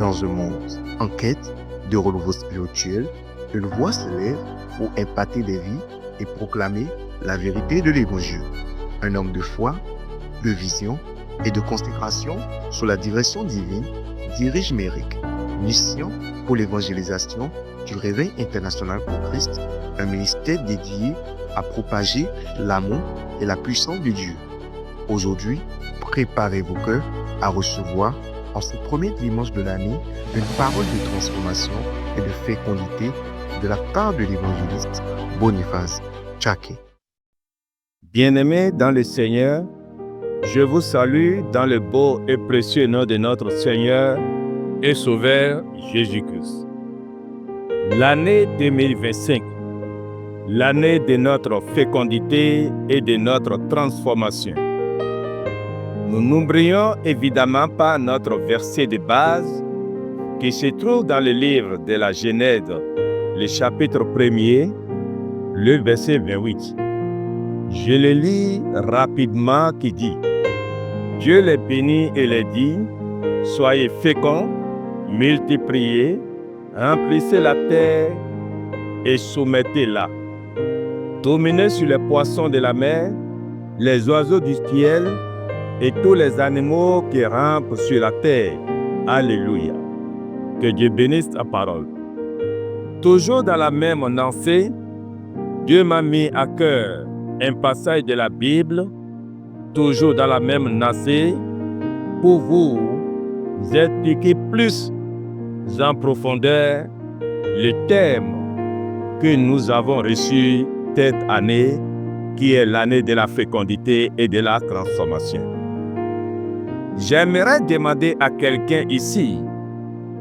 Dans un monde en quête de renouveau spirituel, une voix se lève pour impacter les vies et proclamer la vérité de l'Évangile. Un homme de foi, de vision et de consécration sous la direction divine dirige Méric, mission pour l'évangélisation du Réveil international pour Christ, un ministère dédié à propager l'amour et la puissance de Dieu. Aujourd'hui, préparez vos cœurs à recevoir, en ce premier dimanche de l'année, une parole de transformation et de fécondité de la part de l'évangéliste Boniface Tchaké. Bien-aimés dans le Seigneur, je vous salue dans le beau et précieux nom de notre Seigneur et Sauveur Jésus-Christ. L'année 2025, l'année de notre fécondité et de notre transformation. Nous n'oublions évidemment pas notre verset de base qui se trouve dans le livre de la Genèse, le chapitre 1er, le verset 28. Je le lis rapidement qui dit: Dieu les bénit et les dit, soyez féconds, multipliez, remplissez la terre et soumettez-la. Dominez sur les poissons de la mer, les oiseaux du ciel et tous les animaux qui rampent sur la terre. Alléluia. Que Dieu bénisse ta parole. Toujours dans la même lancée, Dieu m'a mis à cœur un passage de la Bible, toujours dans la même lancée, pour vous expliquer plus en profondeur le thème que nous avons reçu cette année, qui est l'année de la fécondité et de la transformation. J'aimerais demander à quelqu'un ici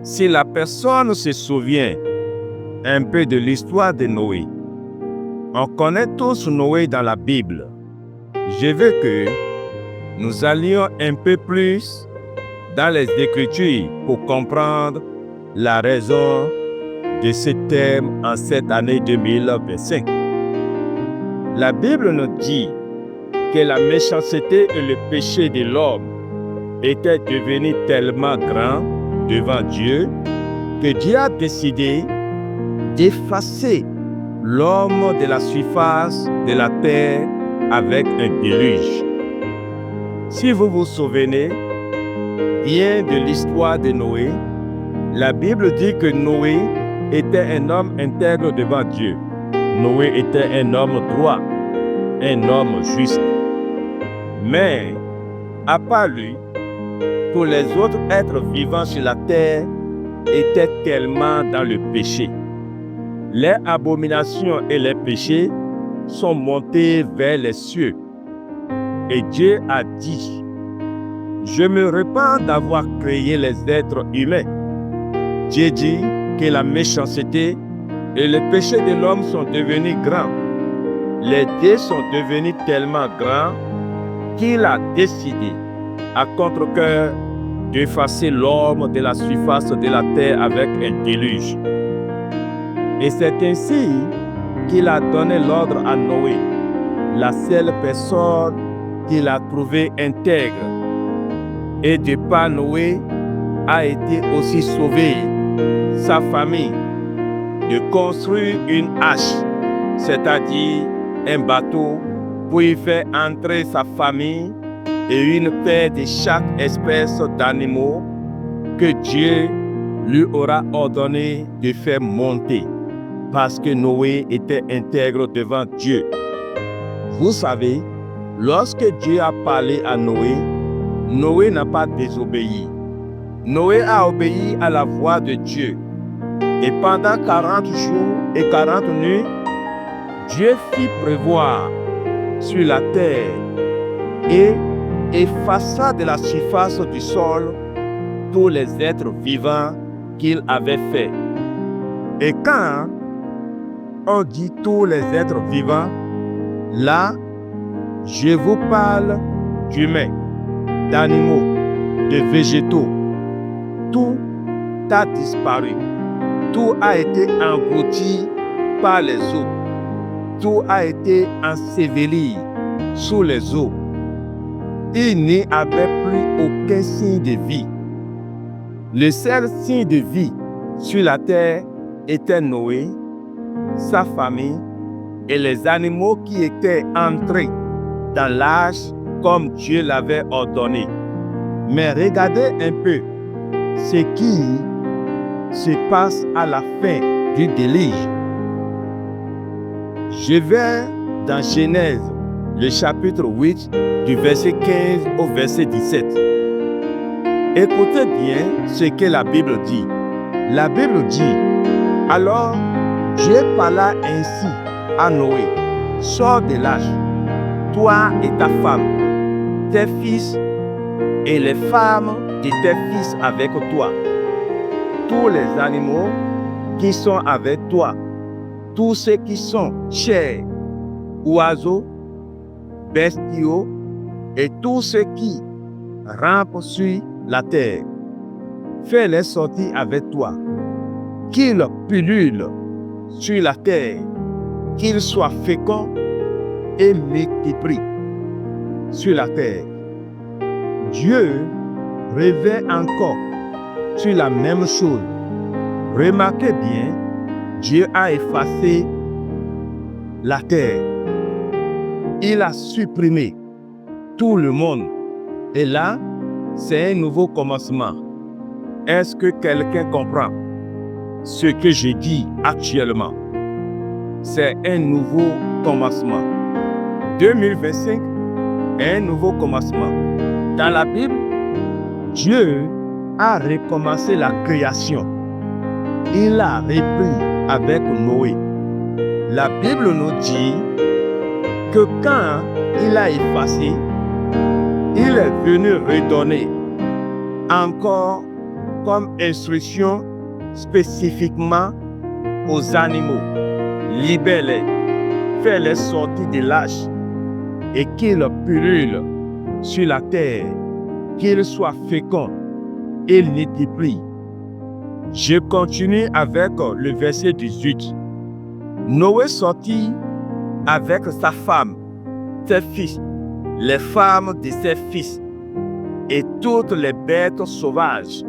si la personne se souvient un peu de l'histoire de Noé. On connaît tous Noé dans la Bible. Je veux que nous allions un peu plus dans les Écritures pour comprendre la raison de ce thème en cette année 2025. La Bible nous dit que la méchanceté et le péché de l'homme étaient devenus tellement grands devant Dieu que Dieu a décidé d'effacer l'homme de la surface de la terre avec un déluge. Si vous vous souvenez bien de l'histoire de Noé, la Bible dit que Noé était un homme intègre devant Dieu. Noé était un homme droit, un homme juste. Mais, à part lui, tous les autres êtres vivants sur la terre étaient tellement dans le péché. Les abominations et les péchés sont montés vers les cieux. Et Dieu a dit: je me repens d'avoir créé les êtres humains. Dieu dit que la méchanceté et le péché de l'homme sont devenus grands. Les deux sont devenus tellement grands qu'il a décidé, à contre-cœur, d'effacer l'homme de la surface de la terre avec un déluge. Et c'est ainsi qu'il a donné l'ordre à Noé, la seule personne qu'il a trouvée intègre. Et de par Noé a été aussi sauvé sa famille, de construire une hache, c'est-à-dire un bateau, pour y faire entrer sa famille et une paire de chaque espèce d'animaux que Dieu lui aura ordonné de faire monter, parce que Noé était intègre devant Dieu. Vous savez, lorsque Dieu a parlé à Noé, Noé n'a pas désobéi. Noé a obéi à la voix de Dieu. Et pendant 40 jours et 40 nuits, Dieu fit pleuvoir sur la terre et effaça de la surface du sol tous les êtres vivants qu'il avait faits. Et quand on dit tous les êtres vivants, là, je vous parle d'humains, d'animaux, de végétaux. Tout a disparu. Tout a été englouti par les eaux. Tout a été enseveli sous les eaux. Il n'y avait plus aucun signe de vie. Le seul signe de vie sur la terre était Noé, sa famille et les animaux qui étaient entrés dans l'arche comme Dieu l'avait ordonné. Mais regardez un peu ce qui se passe à la fin du déluge. Je vais dans Genèse, le chapitre 8, du verset 15 au verset 17. Écoutez bien ce que la Bible dit. La Bible dit, « Alors Dieu parla ainsi à Noé, sors de l'arche, toi et ta femme, tes fils et les femmes de tes fils avec toi, tous les animaux qui sont avec toi, tous ceux qui sont chers, oiseaux, bestiaux et tous ceux qui rampent sur la terre. Fais-les sortir avec toi, qu'ils pullulent sur la terre, qu'ils soient féconds et multiplient sur la terre. » Dieu revient encore sur la même chose. Remarquez bien, Dieu a effacé la terre. Il a supprimé tout le monde. Et là, c'est un nouveau commencement. Est-ce que quelqu'un comprend ce que je dis actuellement? C'est un nouveau commencement. 2025 est un nouveau commencement. Dans la Bible, Dieu a recommencé la création. Il a repris avec Noé. La Bible nous dit que quand il a effacé, il est venu redonner encore comme instruction spécifiquement aux animaux. Libère-les, fais-les sortir de l'arche et qu'ils pullulent sur la terre, qu'ils soient féconds et multiplient. Je continue avec le verset 18. Noé sortit avec sa femme, ses fils, les femmes de ses fils et toutes les bêtes sauvages,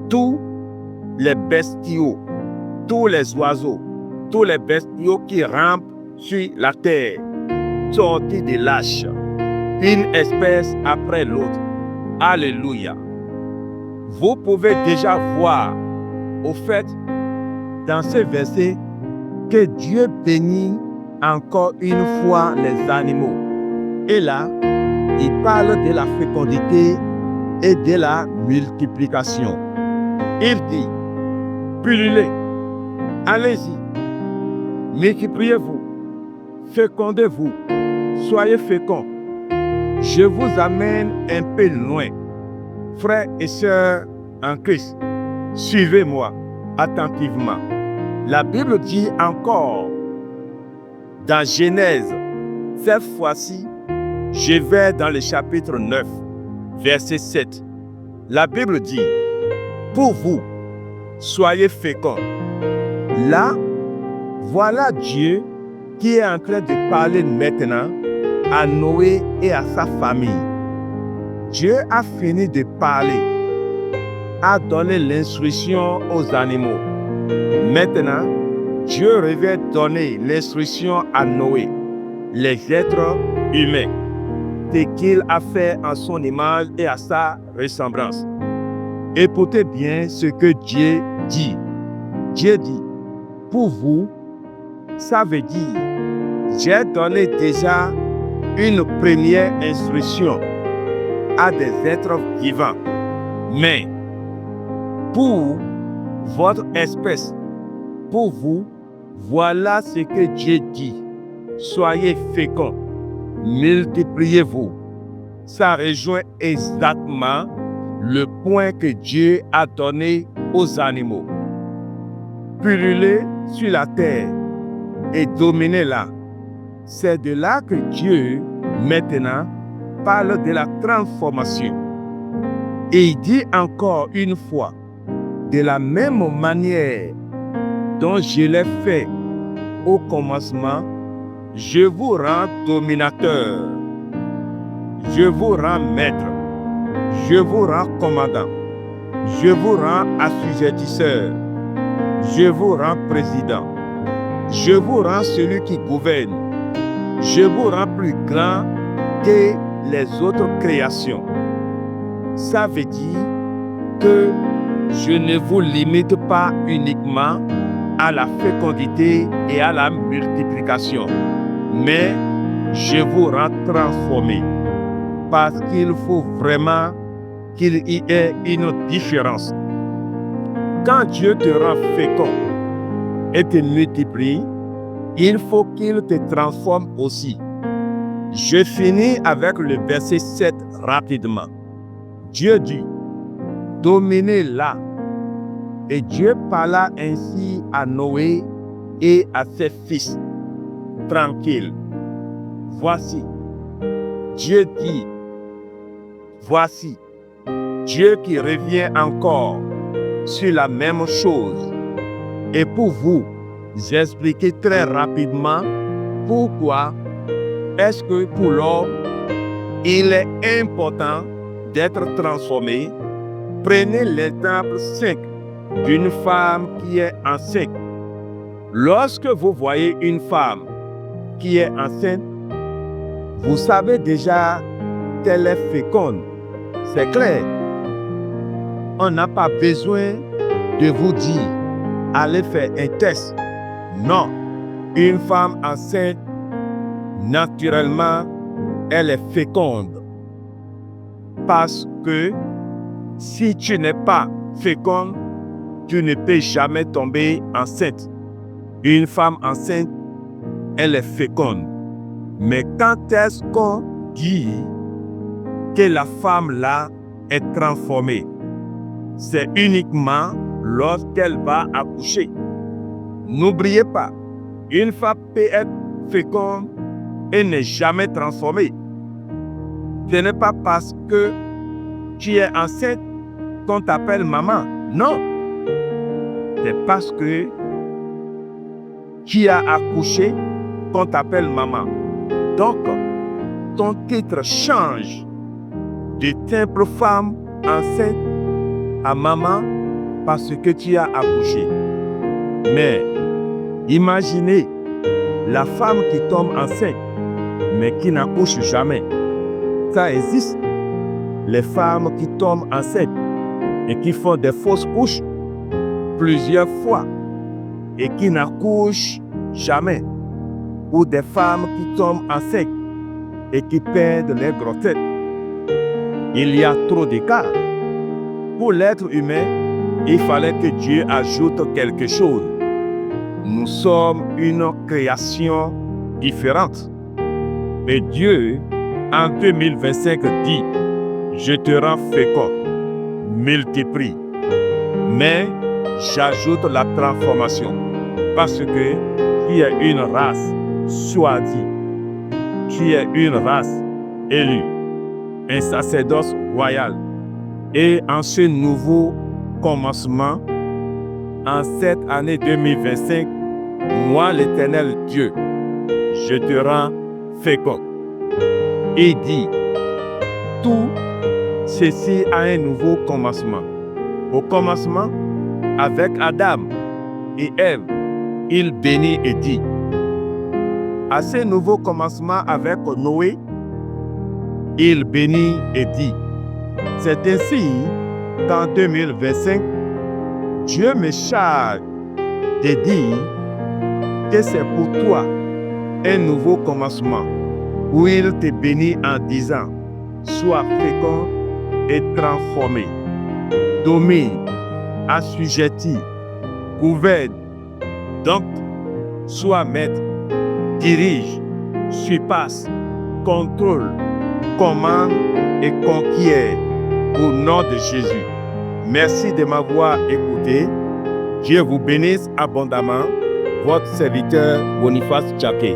tous les bestiaux, tous les oiseaux, tous les bestiaux qui rampent sur la terre, sortis de l'arche, une espèce après l'autre. Alléluia. Vous pouvez déjà voir, au fait, dans ce verset, que Dieu bénit encore une fois les animaux. Et là, il parle de la fécondité et de la multiplication. Il dit, pullulez, allez-y, multipliez-vous, fécondez-vous, soyez féconds. Je vous amène un peu loin. Frères et sœurs en Christ, suivez-moi attentivement. La Bible dit encore, dans Genèse, cette fois-ci, je vais dans le chapitre 9, verset 7. La Bible dit, pour vous, soyez féconds. Là, voilà Dieu qui est en train de parler maintenant à Noé et à sa famille. Dieu a fini de parler, a donné l'instruction aux animaux. Maintenant, Dieu revient donner l'instruction à Noé, les êtres humains, ce qu'il a fait en son image et à sa ressemblance. Écoutez bien ce que Dieu dit. Dieu dit, pour vous, ça veut dire, j'ai donné déjà une première instruction à des êtres vivants. Mais pour votre espèce, pour vous, voilà ce que Dieu dit. Soyez féconds, multipliez-vous. Ça rejoint exactement le point que Dieu a donné aux animaux. Pullulez sur la terre et dominez-la. C'est de là que Dieu, maintenant, parle de la transformation. Et il dit encore une fois, de la même manière dont je l'ai fait au commencement, je vous rends dominateur, je vous rends maître, je vous rends commandant. Je vous rends assujettisseur. Je vous rends président. Je vous rends celui qui gouverne. Je vous rends plus grand que les autres créations. Ça veut dire que je ne vous limite pas uniquement à la fécondité et à la multiplication, mais je vous rends transformé parce qu'il faut vraiment qu'il y ait une différence. Quand Dieu te rend fécond et te multiplie, il faut qu'il te transforme aussi. Je finis avec le verset 7 rapidement. Dieu dit, dominez-la. Et Dieu parla ainsi à Noé et à ses fils. Tranquille. Voici. Dieu dit, voici. Dieu qui revient encore sur la même chose. Et pour vous expliquer très rapidement pourquoi est-ce que pour l'homme, il est important d'être transformé. Prenez l'exemple 5 d'une femme qui est enceinte. Lorsque vous voyez une femme qui est enceinte, vous savez déjà qu'elle est féconde. C'est clair. On n'a pas besoin de vous dire, allez faire un test. Non. Une femme enceinte, naturellement, elle est féconde. Parce que si tu n'es pas féconde, tu ne peux jamais tomber enceinte. Une femme enceinte, elle est féconde. Mais quand est-ce qu'on dit que la femme-là est transformée? C'est uniquement lorsqu'elle va accoucher. N'oubliez pas, une femme peut être féconde et n'est jamais transformée. Ce n'est pas parce que tu es enceinte qu'on t'appelle maman. Non. C'est parce que tu as accouché qu'on t'appelle maman. Donc, ton titre change de simple femme enceinte à maman parce que tu as accouché. Mais imaginez la femme qui tombe enceinte mais qui n'accouche jamais. Ça existe. Les femmes qui tombent enceintes et qui font des fausses couches plusieurs fois et qui n'accouchent jamais. Ou des femmes qui tombent enceintes et qui perdent les grossesses. Il y a trop de cas. Pour l'être humain, il fallait que Dieu ajoute quelque chose. Nous sommes une création différente. Mais Dieu, en 2025, dit, je te rends fécond, multiplie. Mais j'ajoute la transformation. Parce que tu es une race choisie. Tu es une race élue. Un sacerdoce royal. Et en ce nouveau commencement, en cette année 2025, moi, l'Éternel Dieu, je te rends fécond. Et dit, tout ceci a un nouveau commencement. Au commencement, avec Adam et Ève, il bénit et dit, à ce nouveau commencement avec Noé, il bénit et dit, c'est ainsi qu'en 2025, Dieu me charge de dire que c'est pour toi un nouveau commencement où il te bénit en disant, sois fécond et transformé, domine, assujetti, gouverne, donc sois maître, dirige, surpasse, contrôle, commande et conquiert au nom de Jésus. Merci de m'avoir écouté. Dieu vous bénisse abondamment. Votre serviteur Boniface Tchaké.